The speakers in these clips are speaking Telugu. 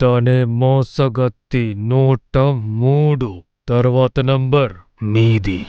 తనే మోసగత్తి 103. తర్వాత నంబర్ మీది.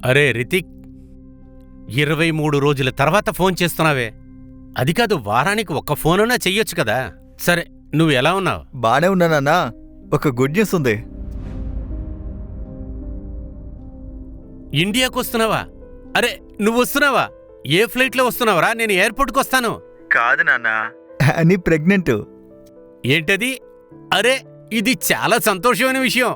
అరే రితిక్, 23 రోజుల తర్వాత ఫోన్ చేస్తున్నావే? అది కాదు, వారానికి ఒక్క ఫోనున్నా చెయ్యొచ్చు కదా. సరే, నువ్వు ఎలా ఉన్నావు? బానే ఉన్నానన్నా. ఒక గుడ్ న్యూస్ ఉంది. ఇండియాకు వస్తున్నావా? అరే, నువ్వు వస్తున్నావా? ఏ ఫ్లైట్లో వస్తున్నావురా? నేను ఎయిర్పోర్ట్కి వస్తాను. కాదు నాన్న, అని ప్రెగ్నెంట్. ఏంటది? అరే, ఇది చాలా సంతోషమైన విషయం.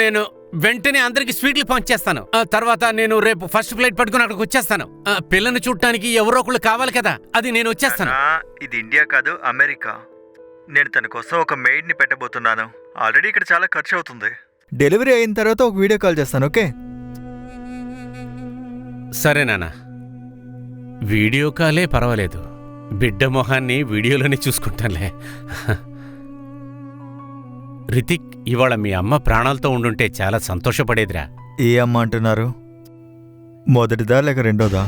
నేను వెంటనే అందరికి స్వీట్లు పంచేస్తాను. తర్వాత నేను రేపు ఫస్ట్ ఫ్లైట్ పట్టుకుని అక్కడికి వచ్చేస్తాను. పిల్లని చూడటానికి ఎవరో ఒకళ్ళు కావాలి కదా, అది నేను వచ్చేస్తాను. ఇది ఇండియా కాదు, అమెరికా. నేను తన కోసం ఒక మెయిడ్ని పెట్టబోతున్నాను. ఆల్రెడీ ఇక్కడ చాలా ఖర్చు అవుతుంది. డెలివరీ అయిన తర్వాత ఒక వీడియో కాల్ చేస్తాను, ఓకే? సరే నాన్న, వీడియో కాలే పర్వాలేదు. బిడ్డ మొహాన్ని వీడియోలోనే చూసుకుంటానులే. రితిక్, ఇవాళ మీ అమ్మ ప్రాణాలతో ఉండుంటే చాలా సంతోషపడేదిరా. ఏ అమ్మ అంటున్నారు? మొదటిదా లేక రెండోదా?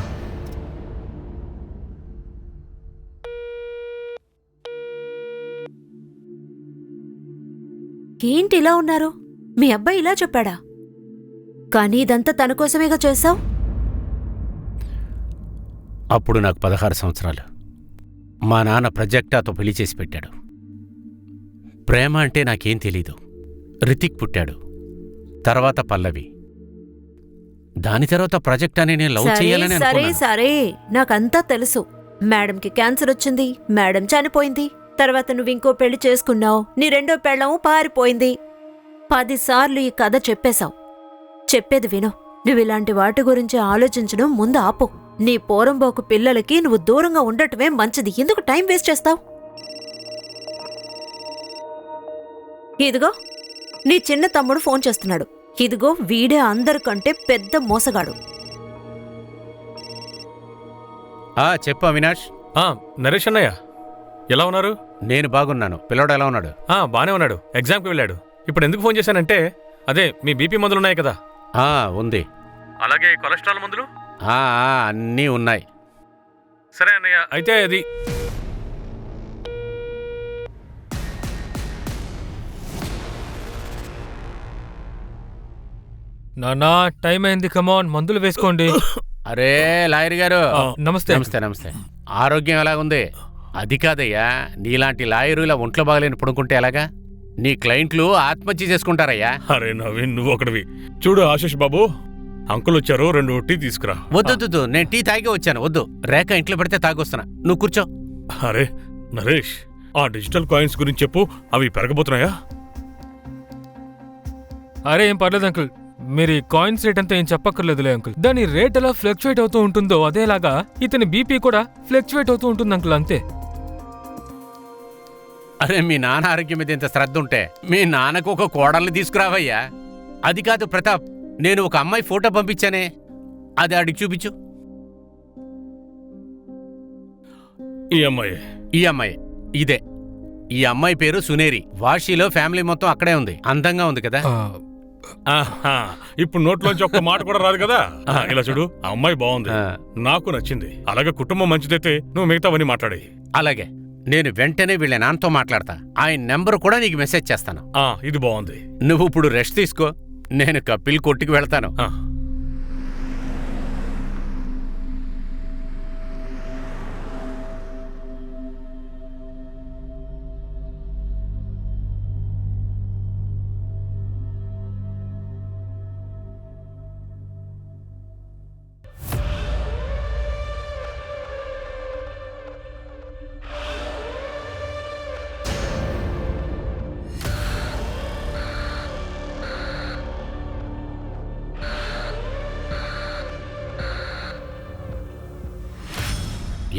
ఏంటి ఇలా ఉన్నారు? మీ అబ్బాయి ఇలా చెప్పాడా? కానీ ఇదంతా తన కోసమేగా చేశావు. అప్పుడు నాకు 16 సంవత్సరాలు. మా నాన్న ప్రజెక్టాతో పెళ్లి చేసి పెట్టాడు. ప్రేమ అంటే నాకేం తెలీదు. రితిక్ పుట్టాడు, తర్వాత పల్లవి, దాని తర్వాత ప్రాజెక్ట్ అని నేను లవ్ చేయాలని సరే అనుకున్నాను. సరే, నాకంతా తెలుసు. మేడంకి క్యాన్సర్ వచ్చింది, మేడం చనిపోయింది, తర్వాత నువ్వు ఇంకో పెళ్లి చేసుకున్నావు, నీ రెండో పెళ్ళం పారిపోయింది. 10 సార్లు ఈ కథ చెప్పేశావు. చెప్పేది విను. నువ్విలాంటి వాటి గురించి ఆలోచించడం ముందు ఆపు. నీ పోరంబోకు పిల్లలకి నువ్వు దూరంగా ఉండటమే మంచిది. ఎందుకు టైం వేస్ట్ చేస్తావు? ఇదిగో నీ చిన్న తమ్ముడు ఫోన్ చేస్తున్నాడు. ఇదిగో వీడే అందరికంటే పెద్ద మోసగాడు. చెప్పు అవినాష్. నరేష్ అన్నయ్య, ఎలా ఉన్నారు? నేను బాగున్నాను. పిల్లోడు ఎలా ఉన్నాడు? బానే ఉన్నాడు. ఎగ్జామ్కి వెళ్ళాడు. ఇప్పుడు ఎందుకు ఫోన్ చేశానంటే, అదే మీ బీపీ మందులున్నాయి కదా. ఉంది. అలాగే కొలెస్ట్రాల్ మందులు అన్నీ ఉన్నాయి. సరే అన్నయ్య, అయితే అది నానా, టైం అయింది, కమాన్ మందులు వేసుకోండి. అరే లాయర్ గారు, నమస్తే. నమస్తే. నమస్తే. ఆరోగ్యం ఎలాగుంది? అది కాదయ్యా, నీలాంటి లాయరు ఇలా ఒంట్లో బాగలేని పడుకుంటే ఎలాగా? నీ క్లయింట్లు ఆత్మహత్య చేసుకుంటారయ్యా. అరే నవీన్, నువ్వు ఒకటివి. చూడు ఆశీష్ బాబు, అంకుల్ వచ్చారు, 2 టీ తీసుకురా. వద్దు, నేను టీ తాగే వచ్చాను. వద్దు, రేఖ ఇంట్లో పెడితే తాగొస్తున్నా. నువ్వు కూర్చో. అరే నరేష్, ఆ డిజిటల్ కాయిన్స్ గురించి చెప్పు. అవి పెరగబోతున్నాయా? అరే ఏం పర్లేదు అంకుల్, మీరు ఈ కాయిన్స్ రేట్ అంతా ఏం చెప్పక్కర్లేదులే అంకుల్. దాని రేట్ ఎలా ఫ్లక్చువేట్ అవుతూ ఉంటుందో అదేలాగా ఇతని బీపీ కూడా ఫ్లక్చువేట్ అవుతూ ఉంటుంది అంకుల్, అంతే. అరే, మీ నాన్న ఆరోగ్యం మీద ఇంత శ్రద్ధ ఉంటే మీ నాన్నకు ఒక కోడల్ని తీసుకురావయ్యా. అది కాదు ప్రతాప్, నేను ఒక అమ్మాయి ఫోటో పంపించానే, అది ఆడికి చూపించు. ఈ అమ్మాయి ఇదే. ఈ అమ్మాయి పేరు సునేరి. వాషీలో ఫ్యామిలీ మొత్తం అక్కడే ఉంది. అందంగా ఉంది కదా? ఇప్పుడు నోట్లోంచి ఒక్క మాట కూడా రాదు కదా. ఇలా చూడు, ఆ అమ్మాయి బాగుంది, నాకు నచ్చింది. అలాగే కుటుంబం మంచిదైతే నువ్వు మిగతావన్నీ మాట్లాడే. అలాగే, నేను వెంటనే వీళ్ళ నాన్నతో మాట్లాడతా. ఆయన నెంబర్ కూడా నీకు మెసేజ్ చేస్తాను. ఇది బాగుంది. నువ్వు ఇప్పుడు రెస్ట్ తీసుకో, నేను కపిల్ కొట్టుకు వెళ్తాను.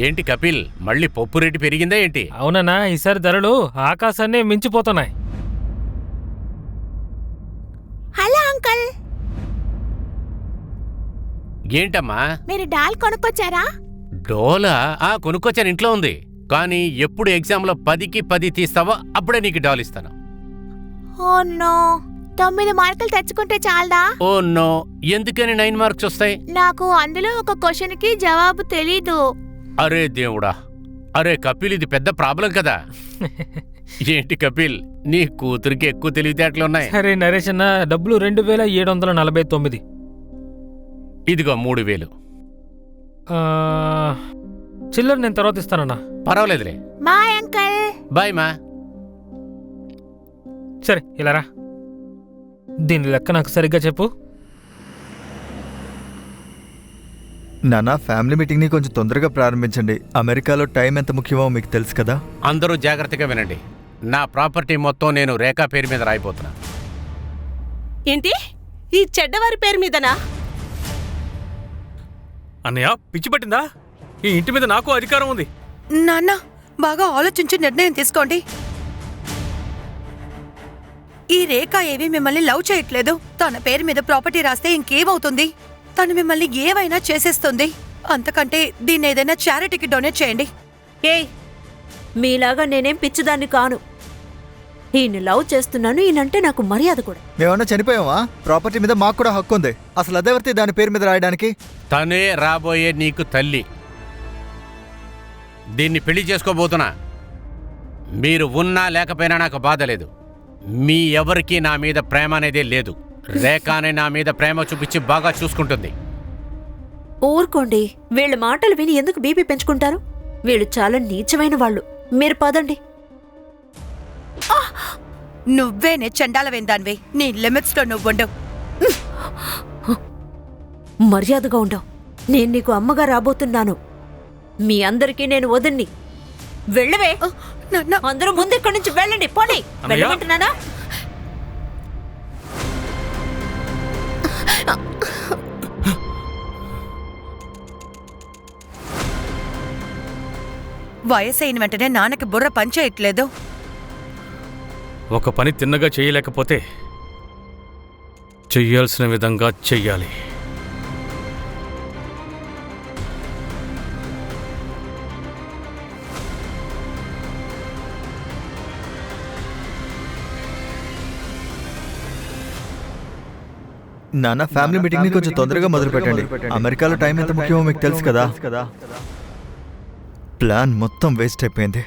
ఏంటి కపిల్, మళ్ళీ పప్పు రేటు పెరిగిందా ఏంటి? అవునన్నా, ఈసారి ధరలు ఆకాశాన్నే మించిపోతున్నాయి. హలో అంకుల్, ఏంటమ్మా? మీరు డాల్ కొనుక్కొచ్చారా? డోలా? కొనుక్కొచ్చాను, ఇంట్లో ఉంది. కానీ ఎప్పుడు ఎగ్జామ్లో 10కి 10 తీస్తావో అప్పుడే నీకు డాల్ ఇస్తాను. ఓ నో, 9 మార్కులు తెచ్చుకుంటే చాలదా? ఓ నో, ఎందుకని 9 మార్క్స్ వస్తాయి? నాకు అందులో ఒక క్వశ్చన్ కి జవాబు తెలీదు. అరే దేవుడా, అరే కపిల్, ఇది పెద్ద ప్రాబ్లం కదా. ఏంటి కపిల్, నీ కూతురికి ఎక్కువ తెలివితేటలున్నాయి. సరే నరేష్ అన్న, డబ్బులు 2749. ఇదిగో 3000. చిల్లర నేను తర్వాత ఇస్తానన్నా. పర్వాలేదులే. Bye uncle. బాయ్ మా. సరే ఇలా రా. దీని లెక్క నాకు సరిగ్గా చెప్పు. నాన్న, ఫ్యామిలీ మీటింగ్ని కొంచెం తొందరగా ప్రారంభించండి. అమెరికాలో టైం ఎంత ముఖ్యమో మీకు తెలుసు కదా. అందరూ జాగ్రత్తగా వినండి. నా ప్రాపర్టీ మొత్తం నేను రేఖా పేరు మీద రాయిపోతున్నా. ఏంటి, ఈ చెడ్డవారి పేరు మీదనా? అన్నయ్య, పిచ్చి పట్టిందా? ఈ ఇంటి మీద నాకు అధికారం ఉంది. నాన్న, బాగా ఆలోచించి నిర్ణయం తీసుకోండి. ఈ రేఖ ఏవి మిమ్మల్ని లవ్ చేయట్లేదు. తన పేరు మీద ప్రాపర్టీ రాస్తే ఇంకేమవుతుంది? తను మిమ్మల్ని ఏవైనా చేసేస్తుంది. అంతకంటే దీన్ని ఏదైనా చారిటీకి డొనేట్ చేయండి. ఏయ్, మీలాగా నేనేం పిచ్చిదాన్ని కాను. ఈయన లవ్ చేస్తున్నాను, ఈయనంటే నాకు మర్యాద కూడా. మేమన్నా చనిపోయావా? ప్రాపర్టీ మీద మాకు కూడా హక్కు ఉంది. అసలు అదేవర్తి దాని పేరు మీద రాయడానికి? తనే రాబోయే నీకు తల్లి. దీన్ని పెళ్లి చేసుకోబోతున్నా. మీరు ఉన్నా లేకపోయినా నాకు బాధ లేదు. మీ ఎవరికీ నా మీద ప్రేమ అనేదే లేదు. రేఖానే నా మీద ప్రేమ చూపించి బాగా చూసుకుంటుంది. ఊరుకోండి, వీళ్ళ మాటలు విని ఎందుకు బీపీ పెంచుకుంటారు? వీళ్ళు చాలా నీచమైన వాళ్ళు. మీరు పదండి. నువ్వేనే చండాలవేందాన్వి. నీ లిమిట్స్ లో నువ్వుండు. మర్యాదగా ఉండవు. నేను నీకు అమ్మగా రాబోతున్నాను. మీ అందరికీ నేను వదిన్ని. వెళ్ళవే. అందరూ ముందు ఇక్కడి నుంచి వెళ్ళండి. పోనీ వెళ్ళమంటున్నానా? వయసైన వెంటనే నాన్నకి బుర్ర పనిచేయట్లేదు. ఒక పని తిన్నగా చేయలేకపోతే చెయ్యాల్సిన విధంగా చెయ్యాలి. నాన్న, ఫ్యామిలీ మీటింగ్ని కొంచెం తొందరగా మొదలు పెట్టండి. అమెరికాలో టైం ఎంత ముఖ్యమో మీకు తెలుసు కదా. ప్లాన్ మొత్తం వేస్ట్ అయిపోయింది.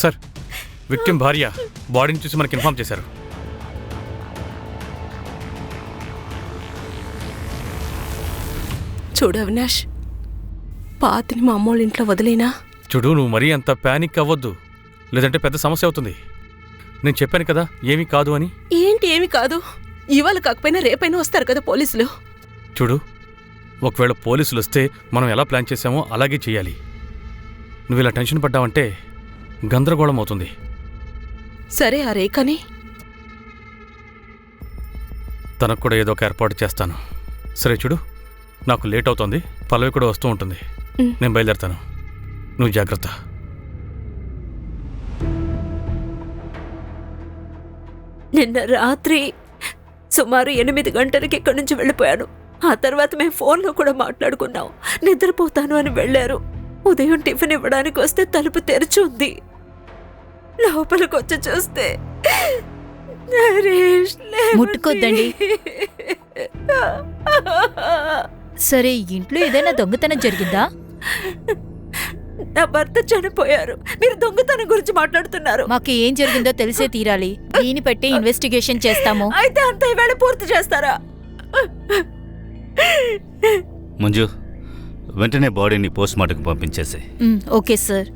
సార్, విక్టిమ్ భార్య బాడీని చూసి మనకి ఇన్ఫార్మ్ చేశారు. చూడు అవినాష్, పాతిని మా అమ్మోళ్ళ ఇంట్లో వదిలేనా? చూడు, నువ్వు మరీ అంత ప్యానిక్ అవ్వద్దు, లేదంటే పెద్ద సమస్య అవుతుంది. నేను చెప్పాను కదా ఏమీ కాదు అని. ఏంటి ఏమి కాదు? ఇవాళ కాకపోయినా రేపైనా వస్తారు కదా పోలీసులు. చూడు, ఒకవేళ పోలీసులు వస్తే మనం ఎలా ప్లాన్ చేసామో అలాగే చెయ్యాలి. నువ్వు ఇలా టెన్షన్ పడ్డావంటే గందరగోళం అవుతుంది. సరే, ఆ రేఖని తనకు కూడా ఏదో ఒక ఏర్పాటు చేస్తాను. సరే చూడు, నాకు లేట్ అవుతుంది. పల్లవి కూడా వస్తూ ఉంటుంది. నేను బయలుదేరుతాను. నువ్వు జాగ్రత్త. నిన్న రాత్రి సుమారు 8 గంటలకి ఇక్కడి నుంచి వెళ్ళిపోయాను. ఆ తర్వాత మేము ఫోన్లో కూడా మాట్లాడుకున్నాం. నిద్రపోతాను అని వెళ్ళారు. ఉదయం టిఫిన్ ఇవ్వడానికి వస్తే తలుపు తెరిచి ఉంది. లోపలికి వచ్చి చూస్తే ముట్టుకోద్దండి. సరే, ఇంట్లో ఏదైనా దొంగతనం జరిగిందా? నా భర్త చనిపోయారు, మీరు దొంగతనం గురించి మాట్లాడుతున్నారు. మాకు ఏం జరిగిందో తెలిసే తీరాలి. దీన్ని పెట్టి ఇన్వెస్టిగేషన్ చేస్తాము. అయితే అంత ఈవేళ పూర్తి చేస్తారా? మంజు, వెంటనే బాడీని పోస్ట్ మార్టంకి పంపించేసి. Okay sir.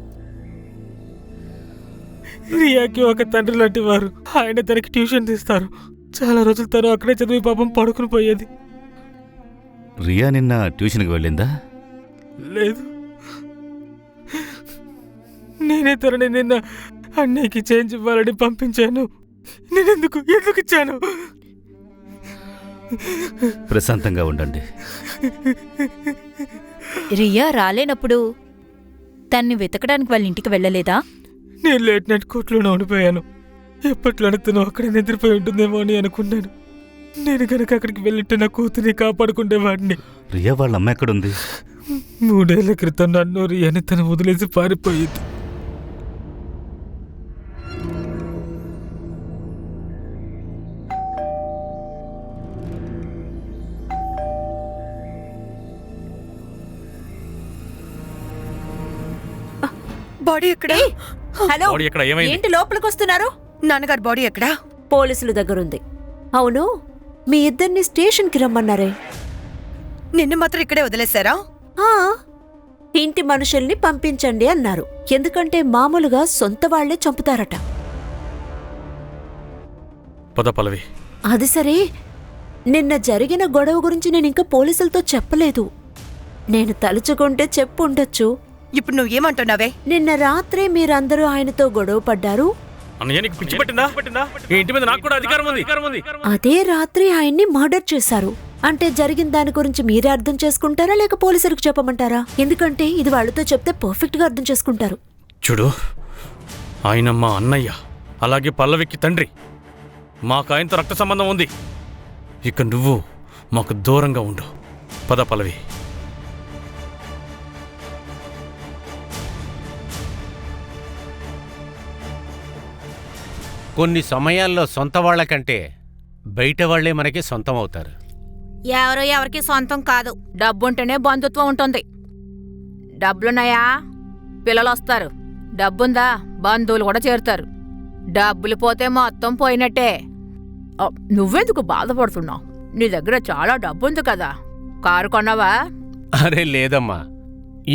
రియాకి ఒక తండ్రి లాంటి వారు. ఆయన తనకి ట్యూషన్ తీస్తారు. చాలా రోజులు తను అక్కడే చదివి పాపం పడుకుని పోయేది. రియా నిన్న ట్యూషన్కి వెళ్ళిందా? లేదు, నేనే తనని నిన్న అన్నయ్యకి చేంజ్ ఇవ్వాలని పంపించాను. నేనెందుకు ఇచ్చాను? ప్రశాంతంగా ఉండండి. రియా రాలేనప్పుడు తన్ని వెతకడానికి వాళ్ళ ఇంటికి వెళ్ళలేదా? నేను లేట్ నైట్ కోర్టులోనే ఉండిపోయాను. ఎప్పట్లోనే తను అక్కడే నిద్రపోయి ఉంటుందేమో అని అనుకున్నాను. నేను కనుక అక్కడికి వెళ్ళిట్టే నా కూతురిని కాపాడుకుండేవాడిని. రియా వాళ్ళ అమ్మ ఎక్కడుంది? 3 ఏళ్ల క్రితం నన్ను రియాని తను వదిలేసి పారిపోయింది. బాడీ ఎక్కడా? హలో, బాడీ ఎక్కడ? ఏమైంది? ఏంటి లోపలికి వస్తున్నారు? నాన్నగారు బాడీ ఎక్కడా? పోలీసుల దగ్గరుంది. అవును, మీ ఇద్దరిని స్టేషన్కి రమ్మన్నారే. నిన్ను మాత్రం ఇక్కడే వదిలేశారా? ఆ, ఇంటి మనుషుల్ని పంపించండి అన్నారు. ఎందుకంటే మామూలుగా సొంత వాళ్లే చంపుతారట. పద పల్లవి. అది సరే, నిన్న జరిగిన గొడవ గురించి నేను ఇంకా పోలీసులతో చెప్పలేదు. నేను తలుచుకుంటే చెప్పు ఉండొచ్చు. ఇప్పుడు నువ్వేమంటున్నావే? నిన్న రాత్రే మీరందరూ ఆయనతో గొడవ పడ్డారు. అన్నయ్య, నీకు పిచ్చి పట్టిందా? ఈ ఇంటి మీద నాకు కూడా అధికారం ఉంది. అదే రాత్రి ఆయన్ని మర్డర్ చేశారు. అంటే జరిగిన దాని గురించి మీరే అర్థం చేసుకుంటారా లేక పోలీసులకు చెప్పమంటారా? ఎందుకంటే ఇది వాళ్ళతో చెప్తే పర్ఫెక్ట్ గా అర్థం చేసుకుంటారు. చూడు, ఆయన మా అన్నయ్య, అలాగే పల్లవికి తండ్రి. మాకు ఆయనతో రక్త సంబంధం ఉంది. ఇక నువ్వు మాకు దూరంగా ఉండు. పద పల్లవి. కొన్ని సమయాల్లో సొంత వాళ్ళకంటే బయట వాళ్లే మనకి సొంతం అవుతారు. ఎవరు ఎవరికి సొంతం కాదు. డబ్బుంటేనే బంధుత్వం ఉంటుంది. డబ్బులున్నాయా పిల్లలు వస్తారు. డబ్బుందా బంధువులు కూడా చేరుతారు. డబ్బులు పోతే మొత్తం పోయినట్టే. నువ్వెందుకు బాధపడుతున్నావు? నీ దగ్గర చాలా డబ్బుంది కదా. కారు కొన్నావా? అరే లేదమ్మా,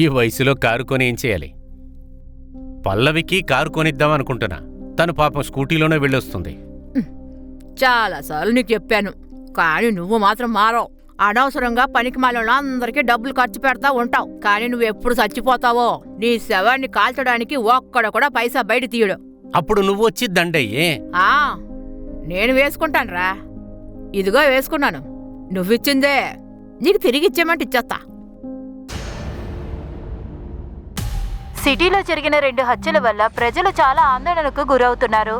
ఈ వయసులో కారు కొని ఏం చేయాలి? పల్లవికి కారు కొనిద్దామనుకుంటున్నా. తను పాపం స్కూటీలోనే వెళ్ళొస్తుంది. చాలాసార్లు నీకు చెప్పాను, కానీ నువ్వు మాత్రం మారవు. అనవసరంగా పనికి మాలలో అందరికీ డబ్బులు ఖర్చు పెడతా ఉంటావు. కానీ నువ్వెప్పుడు చచ్చిపోతావో నీ శవాన్ని కాల్చడానికి ఒక్కడ కూడా పైసా బయట తీయడు. అప్పుడు నువ్వొచ్చి దండయ్యే. నేను వేసుకుంటానురా. ఇదిగో వేసుకున్నాను. నువ్విచ్చిందే నీకు తిరిగి ఇచ్చేమంటే ఇచ్చేస్తా. సిటీలో జరిగిన 2 హత్యల వల్ల ప్రజలు చాలా ఆందోళనకు గురవుతున్నారు.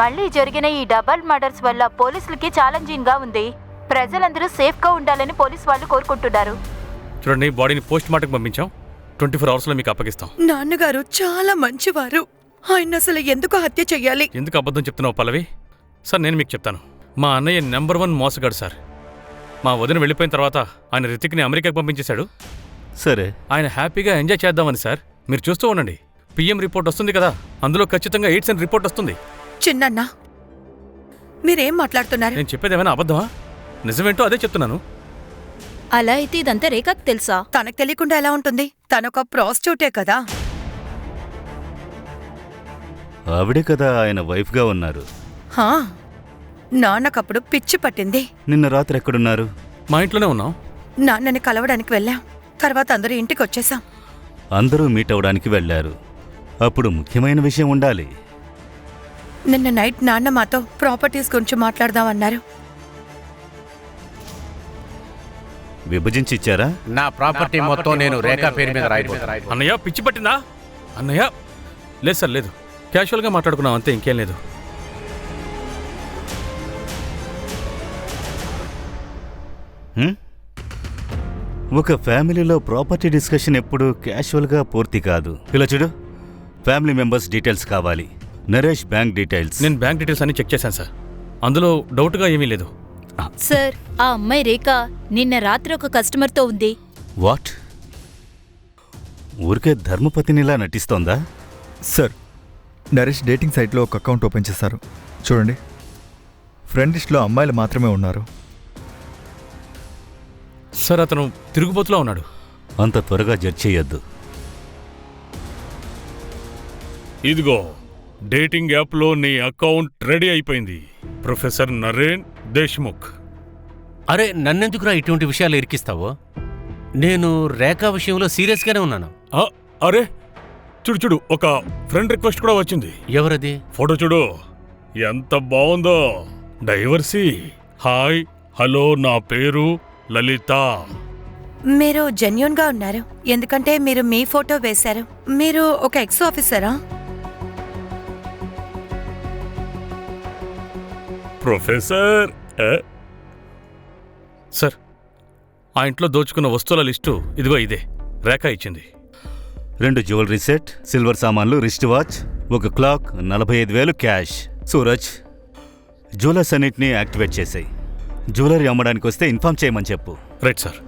మళ్లీ జరిగిన ఈ డబల్ మర్డర్స్ వల్ల పోలీసులకి ఛాలెంజింగ్ గా ఉంది. ప్రజలందరూ సేఫ్ గా ఉండాలని పోలీసు వాళ్ళు కోరుకుంటున్నారు. చూడండి, బాడీని పోస్ట్ మార్టంకి పంపించాం. 24 అవర్స్లో మీకు అప్పగిస్తాం. నాన్నగారు చాలా మంచివారు. ఆయన అసలు ఎందుకు హత్య చెయ్యాలి? ఎందుకు అబద్ధం చెప్తున్నావు పల్లవి? సార్, నేను మీకు చెప్తాను. మా అన్నయ్య నెంబర్ 1 మోసగాడు సార్. మా వదిన వెళ్ళిపోయిన తర్వాత ఆయన రితిక్ని అమెరికాకి పంపించేశాడు. సరే, ఆయన హ్యాపీగా ఎంజాయ్ చేద్దామని సార్. మీరు చూస్తూ ఉండండి. పిఎం రిపోర్ట్ వస్తుంది కదా, అందులో ఖచ్చితంగా ఎయిడ్స్ అని రిపోర్ట్ వస్తుంది. చిన్నన్నా, మీరేం మాట్లాడుతున్నారు? నేను చెప్పేది ఏమైనా అబద్ధమా? నిజమేంటో అదే చెప్తున్నాను. అలా అయితే ఇదంతా రేఖకు తెలుసా? తనకు తెలియకుండా ఎలా ఉంటుంది? తనొక ప్రాస్టిట్యూటే కదా. ఆవిడే కదా ఆయన వైఫ్గా ఉన్నారు. హా, నాన్నకప్పుడు పిచ్చి పట్టింది. నిన్న రాత్రి ఎక్కడున్నారు? మా ఇంట్లోనే ఉన్నాం. నాన్నని కలవడానికి వెళ్ళాం. తర్వాత అందరూ ఇంటికి వచ్చేసాం. అందరూ మీట్ అవడానికి వెళ్ళారు. అప్పుడు ముఖ్యమైన విషయం ఉండాలి. నిన్న నైట్ నాన్న మాతో ప్రాపర్టీస్ గురించి మాట్లాడదామన్నారు. విభజించి ఇచ్చారా? నా ప్రాపర్టీ మొత్తం నేను రేఖా పేరు మీద రాయిపోతాను. అన్నయ్య, పిచ్చి పట్టిందా? అన్నయ్య, లేదు సార్, లేదు. క్యాషువల్గా మాట్లాడుకున్నాం అంతే, ఇంకేం లేదు. ఒక ఫ్యామిలీలో ప్రాపర్టీ డిస్కషన్ ఎప్పుడు క్యాషువల్గా పూర్తి కాదు. ఇలా చూడు, ఫ్యామిలీ మెంబర్స్ డీటెయిల్స్ కావాలి. Naresh bank details. నేను బ్యాంక్ డీటెయిల్స్ అన్ని చెక్ చేశాను సార్. అందులో డౌట్గా ఏమీ లేదు. సార్, ఆ అమ్మాయి రేఖ నిన్న రాత్రి ఒక కస్టమర్తో ఉంది. వాట్? ఊరికే ధర్మపతినిలా నటిస్తోందా? సార్, నరేష్ డేటింగ్ సైట్లో ఒక అకౌంట్ ఓపెన్ చేశారు. చూడండి, ఫ్రెండ్ లిస్ట్లో అమ్మాయిలు మాత్రమే ఉన్నారు. సార్ అతను తిరుగుబోతులా ఉన్నాడు. అంత త్వరగా జడ్జ్ చేయొద్దు. ఇదిగో డేటింగ్ యాప్లో నీ అకౌంట్ రెడీ అయిపోయింది. ప్రొఫెసర్ నరేన్ దేశ్ముఖ్. అరే, నన్నెందుకురా ఇటువంటి విషయాలు ఇరికిస్తావో? నేను రేఖా విషయంలో సీరియస్గానే ఉన్నాను. అరే చూడు చూడు, ఒక ఫ్రెండ్ రిక్వెస్ట్ కూడా వచ్చింది. ఎవరది? ఫోటో చూడు, ఎంత బాగుందో. డైవర్సీ. హాయ్, హలో, నా పేరు లలిత. మీరు జెన్యూన్ గా ఉన్నారు, ఎందుకంటే మీరు మీ ఫోటో వేశారు. మీరు ఒక ఎక్స్ ఆఫీసరా? ప్రొఫెసర్. సార్, ఆ ఇంట్లో దోచుకున్న వస్తువుల లిస్టు ఇదిగో ఇదే. రేఖ ఇచ్చింది. 2 జ్యువెలరీ సెట్, సిల్వర్ సామాన్లు, రిస్ట్ వాచ్, ఒక క్లాక్, 45,000 క్యాష్. సూరజ్, జ్యువెలర్స్ అన్నిటినీ యాక్టివేట్ చేసాయి. జ్యువెలరీ అమ్మడానికి వస్తే ఇన్ఫార్మ్ చేయమని చెప్పు. Right sir.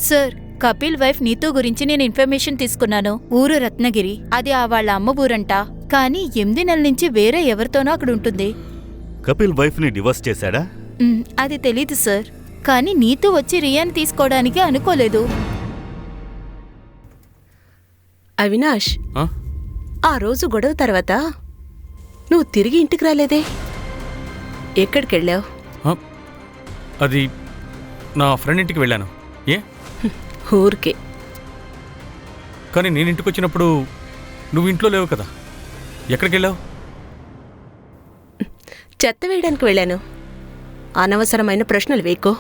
Sir, Kapil wife Neetu గురించి నేను ఇన్ఫర్మేషన్ తీసుకున్నాను. ఊరు రత్నగిరి. అది వాళ్ళ అమ్మ ఊరంట. కానీ 8 నెలల నుంచి వేరే ఎవరితోనో అక్కడ ఉంటుంది. కపిల్ వైఫ్ని డివోర్స్ చేశాడా? అది తెలీదు సార్. కానీ నీతూ వచ్చి రియాని తీసుకోవడానికి అనుకోలేదు. అవినాష్, ఆ? ఆ రోజు గొడవ తర్వాత నువ్వు తిరిగి ఇంటికి రాలేదే? ఎక్కడికెళ్ళావు? అది నా ఫ్రెండ్ ఇంటికి వెళ్ళాను. ఏ? ఊరికే. కానీ నేను ఇంటికి వచ్చినప్పుడు నువ్వు ఇంట్లో లేవు కదా. ఎక్కడికి వెళ్ళావు? చెత్త వేయడానికి వెళ్ళాను. అనవసరమైన ప్రశ్నలు వేయకో.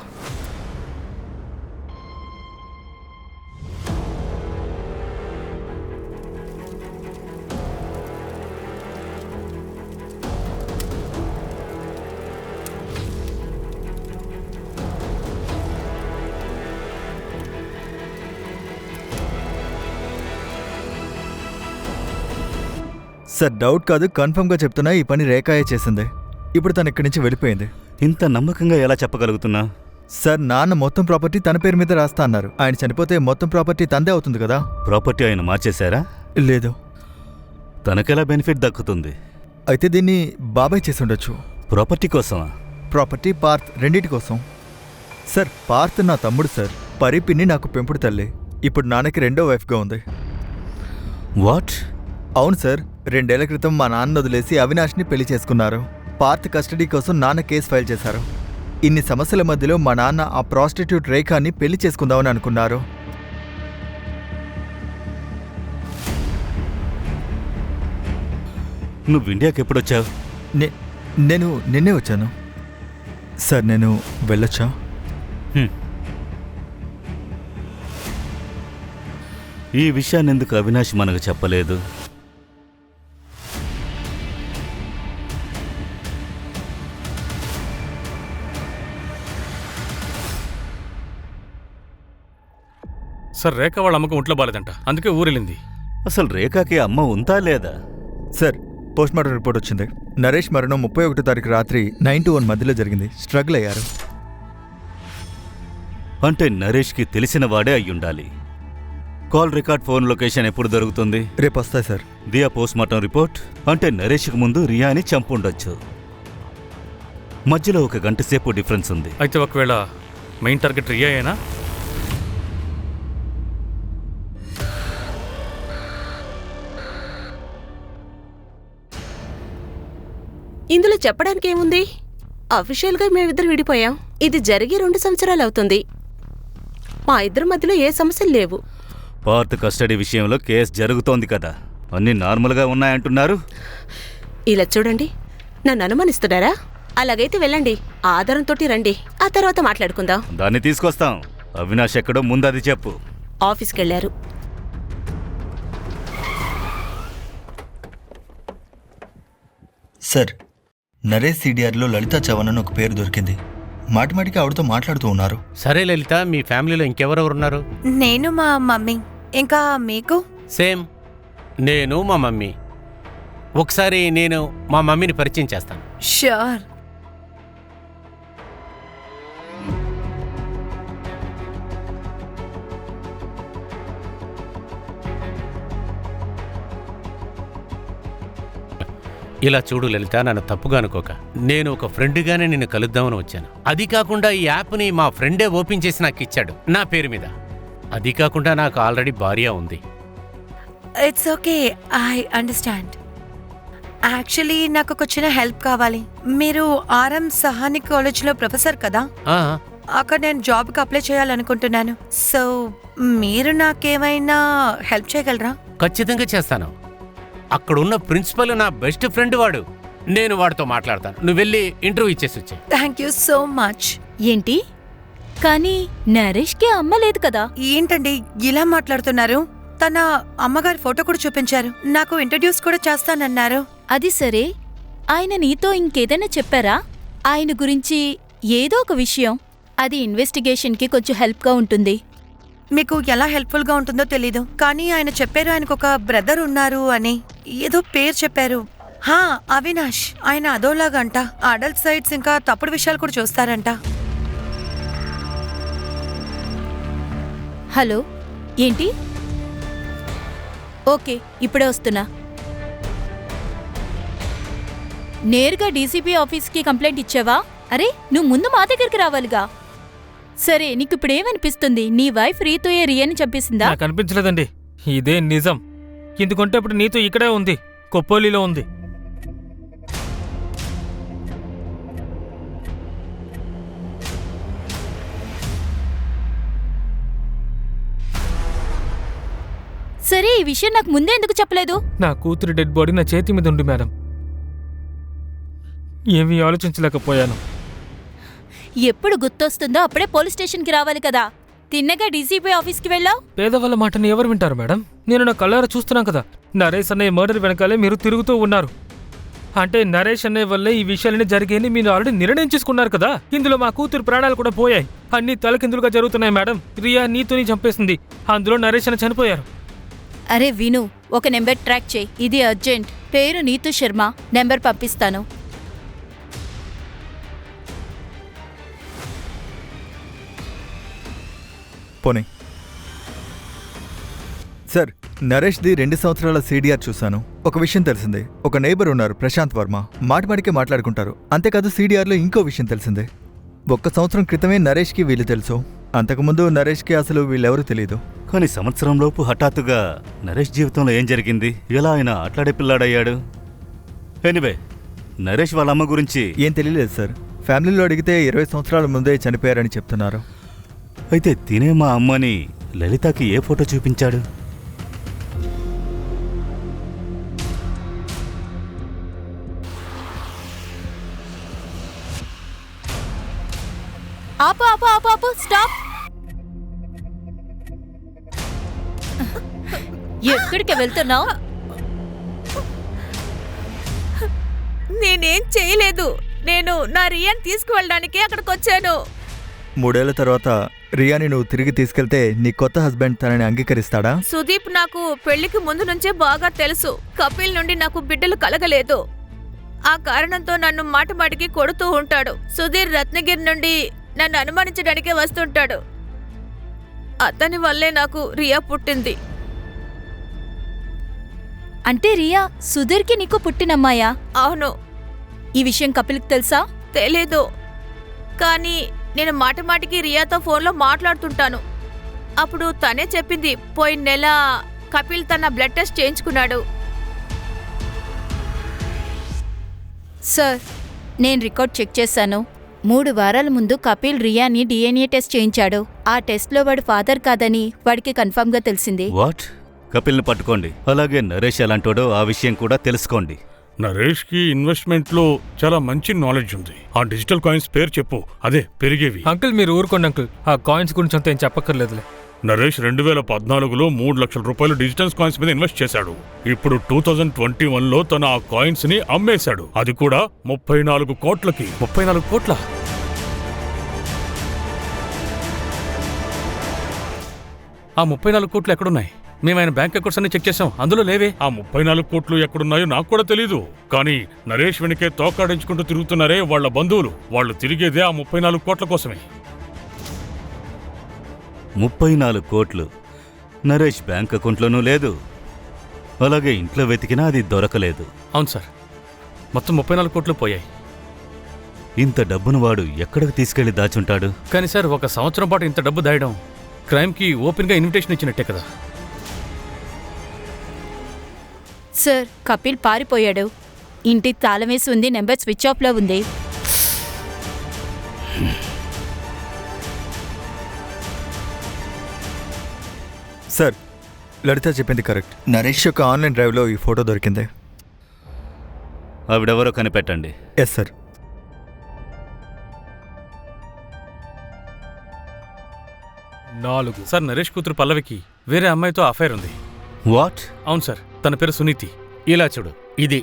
సార్, డౌట్ కాదు, కన్ఫర్మ్గా చెప్తున్నా, ఈ పని రేఖాయే చేసింది. ఇప్పుడు తను ఇక్కడి నుంచి వెళ్ళిపోయింది. ఇంత నమ్మకంగా ఎలా చెప్పగలుగుతున్నా? సార్, నాన్న మొత్తం ప్రాపర్టీ తన పేరు మీద రాస్తా అన్నారు. ఆయన చనిపోతే మొత్తం ప్రాపర్టీ తందే అవుతుంది కదా. ప్రాపర్టీ ఆయన మార్చేశారా? లేదు. తనకెలా బెనిఫిట్ దక్కుతుంది? అయితే దీన్ని బాబాయ్ చేసి ఉండొచ్చు. ప్రాపర్టీ కోసమా? ప్రాపర్టీ, పార్త్ రెండింటి కోసం. సార్, పార్త్ నా తమ్ముడు సార్. పరిపిన్ని నాకు పెంపుడు తల్లి. ఇప్పుడు నాన్నకి 2వ వైఫ్గా ఉంది. వాట్? అవును సార్. 2 ఏళ్ల క్రితం మా నాన్న వదిలేసి అవినాష్ని పెళ్లి చేసుకున్నారు. పార్త్ కస్టడీ కోసం నాన్న కేసు ఫైల్ చేశారు. ఇన్ని సమస్యల మధ్యలో మా నాన్న ఆ ప్రాస్టిట్యూట్ రేఖాని పెళ్లి చేసుకుందామని అనుకున్నారు. నువ్వు ఇండియాకి ఎప్పుడొచ్చావు? నేను నిన్నే వచ్చాను సార్. నేను వెళ్ళొచ్చా? ఈ విషయాన్ని ఎందుకు అవినాష్ మనకు చెప్పలేదు? సార్, రేఖ వాళ్ళ అమ్మకు ఒంట్లో బాలేదంట, అందుకే ఊరెళ్ళింది. అసలు రేఖకి అమ్మ ఉందా లేదా? సార్, పోస్ట్మార్టం రిపోర్ట్ వచ్చింది. నరేష్ మరణం 31వ తారీఖు రాత్రి 9 to 1 మధ్యలో జరిగింది. స్ట్రగుల్ అయ్యారు. అంటే నరేష్కి తెలిసిన వాడే అయ్యుండాలి. కాల్ రికార్డ్, ఫోన్ లొకేషన్ ఎప్పుడు దొరుకుతుంది? రేపు వస్తాయి సార్. దియా పోస్ట్మార్టం రిపోర్ట్. అంటే నరేష్కి ముందు రియాని చంపుండొచ్చు. మధ్యలో 1 గంట సేపు డిఫరెన్స్ ఉంది. అయితే ఒకవేళ మెయిన్ టార్గెట్ రియాయేనా? ఇందులో చెప్పడానికి ఏముంది? అఫీషియల్గా మేమిద్దరు విడిపోయాం. ఇది జరిగి 2 సంవత్సరాలు అవుతుంది. మా ఇద్దరి మధ్యలో ఏ సమస్యలు లేవు. పార్త్ కస్టడీ విషయంలో కేసు జరుగుతోంది కదా, అన్నీ నార్మల్గా ఉన్నాయంటున్నారు. ఇలా చూడండి, నన్ను అనుమానిస్తున్నారా? అలాగైతే వెళ్ళండి, ఆధారంతో రండి, ఆ తర్వాత మాట్లాడుకుందాం. దాన్ని తీసుకొస్తాం. అవినాష్ ఎక్కడో ముందు అది చెప్పు. ఆఫీస్కి వెళ్ళారు. సార్, నరేష్ సిడిఆర్లో లలిత చవన్ అని ఒక పేరు దొరికింది. మాటిమాటికి ఆవిడతో మాట్లాడుతూ ఉన్నారు. సరే లలిత, మీ ఫ్యామిలీలో ఇంకెవరెవరు ఉన్నారు? నేను, మా మమ్మీ. ఇంకా మీకు? సేమ్, నేను, మా మమ్మీ. ఒకసారి నేను మా మమ్మీని పరిచయం చేస్తాను. ష్యూర్. ఇలా చూడు లలిత, నన్ను తప్పుగా అనుకోక. నేను ఒక ఫ్రెండ్గానే నిన్ను కలుద్దామని వచ్చాను. అది కాకుండా ఈ యాప్ని మా ఫ్రెండే ఓపెన్ చేసి నాకు ఇచ్చాడు నా పేరు మీద. అది కాకుండా నాకు ఆల్రెడీ భార్య ఉంది. It's okay, I understand. Actually నాకు ఒక చిన్న హెల్ప్ కావాలి. మీరు ఆర్ఎం సహాని కాలేజ్లో ప్రొఫెసర్ కదా? ఆ, అక్కడ నేను జాబ్కి అప్లై చేయాలనుకుంటున్నాను. సో మీరు నాకేమైనా హెల్ప్ చేయగలరా? ఖచ్చితంగా చేస్తాను. అక్కడున్న ప్రిన్సిపల్ నా బెస్ట్ ఫ్రెండ్ వాడు. నేను వాడితో మాట్లాడతాను. నువ్వు వెళ్ళి ఇంటర్వ్యూ ఇచ్చేసి వచ్చాయి. Thank you so much. ఏంటి? కానీ నరేష్కి అమ్మ లేదు కదా? ఏంటండి ఇలా మాట్లాడుతున్నారు? తన అమ్మగారి ఫోటో కూడా చూపించారు. నాకు ఇంట్రడ్యూస్ కూడా చేస్తానన్నారు. అది సరే, ఆయన నీతో ఇంకేదైనా చెప్పారా? ఆయన గురించి ఏదో ఒక విషయం. అది ఇన్వెస్టిగేషన్కి కొంచెం హెల్ప్గా ఉంటుంది. మీకు ఎలా హెల్ప్ఫుల్గా ఉంటుందో తెలీదు, కానీ ఆయన చెప్పారు ఆయనకు ఒక బ్రదర్ ఉన్నారు అని. ఏదో పేరు చెప్పారు. హా, అవినాష్. ఆయన అదోలాగా అంట. అడల్ట్ సైట్స్ ఇంకా తప్పుడు విషయాలు కూడా చూస్తారంట. హలో, ఏంటి? ఓకే, ఇప్పుడే వస్తున్నా. నేరుగా డీసీపీ ఆఫీస్కి కంప్లైంట్ ఇచ్చావా? అరే, నువ్వు ముందు మా దగ్గరికి రావాలిగా. సరే, నీకు ఇప్పుడేమనిపిస్తుంది? నీ వైఫ్ రీతోయే రియాని చంపేసిందా? నాకు అనిపించలేదండి. ఇదే నిజం. ఎందుకంటే ఇప్పుడు నీతో ఇక్కడే ఉంది, కొప్పోలిలో ఉంది. సరే, ఈ విషయం నాకు ముందే ఎందుకు చెప్పలేదు? నా కూతురి డెడ్ బాడీ నా చేతి మీద ఉంది మేడం. ఏమీ ఆలోచించలేకపోయాను. ఎప్పుడు గుర్తొస్తుందో అప్పుడే పోలీస్ స్టేషన్కి రావాలి కదా. తిన్నగా డీసీపీ ఆఫీస్కి వెళ్ళావు. పేదవాళ్ళ మాటని ఎవరు వింటారు మేడం? నేను నా కళ్ళారా చూస్తున్నాను కదా. నరేష్ అన్నయ్య మర్డర్ వెనకాలే మీరు తిరుగుతూ ఉన్నారు. అంటే నరేష్ అన్నయ్య వల్లే ఈ విషయాలన్నీ జరిగాయని మీరు ఆల్రెడీ నిర్ణయం చేసుకున్నారు కదా. ఇందులో మా కూతురు ప్రాణాలు కూడా పోయాయి. అన్నీ తలకిందులుగా జరుగుతున్నాయి మేడం. రియా నీతోని చంపేసింది. అందులో నరేష్ అన్న చనిపోయారు. అరే విను, ఒక నెంబర్ ట్రాక్ చేయి. ఇది అర్జెంట్. పేరు నీతు శర్మ. నెంబర్ పంపిస్తాను. పోనీ సార్, నరేష్ది 2 సంవత్సరాల సీడీఆర్ చూశాను. ఒక విషయం తెలిసిందే. ఒక నైబర్ ఉన్నారు, ప్రశాంత్ వర్మ. మాటిమాటికే మాట్లాడుకుంటారు. అంతేకాదు సీడీఆర్లో ఇంకో విషయం తెలిసిందే. 1 సంవత్సరం క్రితమే నరేష్కి వీళ్ళు తెలుసు. అంతకుముందు నరేష్కి అసలు వీళ్ళెవరూ తెలియదు. కానీ సంవత్సరంలోపు హఠాత్తుగా నరేష్ జీవితంలో ఏం జరిగింది? ఎలా ఆయన ఆట్లాడే పిల్లాడయ్యాడు? ఎనీవే, నరేష్ వాళ్ళ అమ్మ గురించి ఏం తెలియలేదు సార్. ఫ్యామిలీలో అడిగితే 20 సంవత్సరాల ముందే చనిపోయారని చెప్తున్నారు. అయితే తినే మా అమ్మని లలితకి ఏ ఫోటో చూపించాడు? ఆపు ఆపు ఆపు ఆపు, స్టాప్. ఎక్కడికి వెళ్తున్నావు? నేనేం చేయలేదు. నేను నా రియాన్ తీసుకువెళ్ళడానికి అక్కడికి వచ్చాను. 3 ఏళ్ల తర్వాత రియాని నువ్వు తిరిగి తీసుకెళ్తే నీ కొత్త హస్బెండ్ తనని అంగీకరిస్తాడా? సుదీప్ నాకు పెళ్లికి ముందు నుంచే బాగా తెలుసు. కపిల్ నుండి నాకు బిడ్డలు కలగలేదు. ఆ కారణంతో నన్ను మాటిమాటికి కొడుతూ ఉంటాడు. సుధీర్ రత్నగిరి నుండి నన్ను అనుమానించడానికే వస్తుంటాడు. అతని వల్లే నాకు రియా పుట్టింది. అంటే రియా సుధీర్కి నీకు పుట్టినమ్మాయా? అవును. ఈ విషయం కపిల్కి తెలుసా? తెలీదు, కానీ నేను మాటిమాటికి రియాతో ఫోన్లో మాట్లాడుతుంటాను. అప్పుడు తనే చెప్పింది, పోయిన నెల కపిల్ తన బ్లడ్ టెస్ట్ చేయించుకున్నాడు. సార్, నేను రికార్డ్ చెక్ చేశాను. 3 వారాల ముందు కపిల్ రియాని డిఎన్ఏ టెస్ట్ చేయించాడు. ఆ టెస్ట్లో వాడు ఫాదర్ కాదని వాడికి కన్ఫర్మ్గా తెలిసింది. వాట్? కపిల్ని పట్టుకోండి. అలాగే నరేష్ ఎలాంటోడో ఆ విషయం కూడా తెలుసుకోండి. నరేష్కి ఇన్వెస్ట్మెంట్లో చాలా మంచి నాలెడ్జ్ ఉంది. ఆ డిజిటల్ కాయిన్స్ పేరు చెప్పు. అదే పెరిగేవి. అంకుల్ మీరు ఊరుకోండి అంకుల్. ఆ కాయిన్స్ గురించి అంత ఏం చెప్పక్కర్లేదులే. నరేష్ 2014లో 3 లక్షల రూపాయలు డిజిటల్ కాయిన్స్ మీద ఇన్వెస్ట్ చేశాడు. ఇప్పుడు 2021లో తన ఆ కాయిన్స్ ని అమ్మేశాడు. అది కూడా 34 కోట్లకి. 34 కోట్ల? ఆ 34 కోట్లు ఎక్కడున్నాయి? మేము ఆయన బ్యాంక్ అకౌంట్స్ అన్ని చెక్ చేసాం, అందులో లేవే. ఆ 34 కోట్లు ఎక్కడున్నాయో నాకు కూడా తెలీదు. కానీ నరేష్ వెనకే తోకాడించుకుంటూ తిరుగుతున్నారే వాళ్ళ బంధువులు, వాళ్ళు తిరిగేదే ఆ 34 కోట్ల కోసమే. 34 కోట్లు నరేష్ బ్యాంక్ అకౌంట్లోనూ లేదు, అలాగే ఇంట్లో వెతికినా అది దొరకలేదు. అవును సార్, మొత్తం 34 కోట్లు పోయాయి. ఇంత డబ్బును వాడు ఎక్కడికి తీసుకెళ్లి దాచుంటాడు? కానీ సార్, 1 సంవత్సరం పాటు ఇంత డబ్బు దాయడం క్రైమ్కి ఓపెన్గా ఇన్విటేషన్ ఇచ్చినట్టే కదా. సార్, కపిల్ పారిపోయాడు. ఇంటి తాళం వేసి ఉంది, నెంబర్ స్విచ్ ఆఫ్లో ఉంది. సార్, లలిత చెప్పింది కరెక్ట్. నరేష్ యొక్క ఆన్లైన్ డ్రైవ్లో ఈ ఫోటో దొరికింది. ఆవిడెవరో కనిపెట్టండి. Yes sir. సార్, నరేష్ కూతురు పల్లవికి వేరే అమ్మాయితో అఫైర్ ఉంది. వాట్? అవును సార్, తన పేరు సునీతి. ఇలా చూడు, ఇది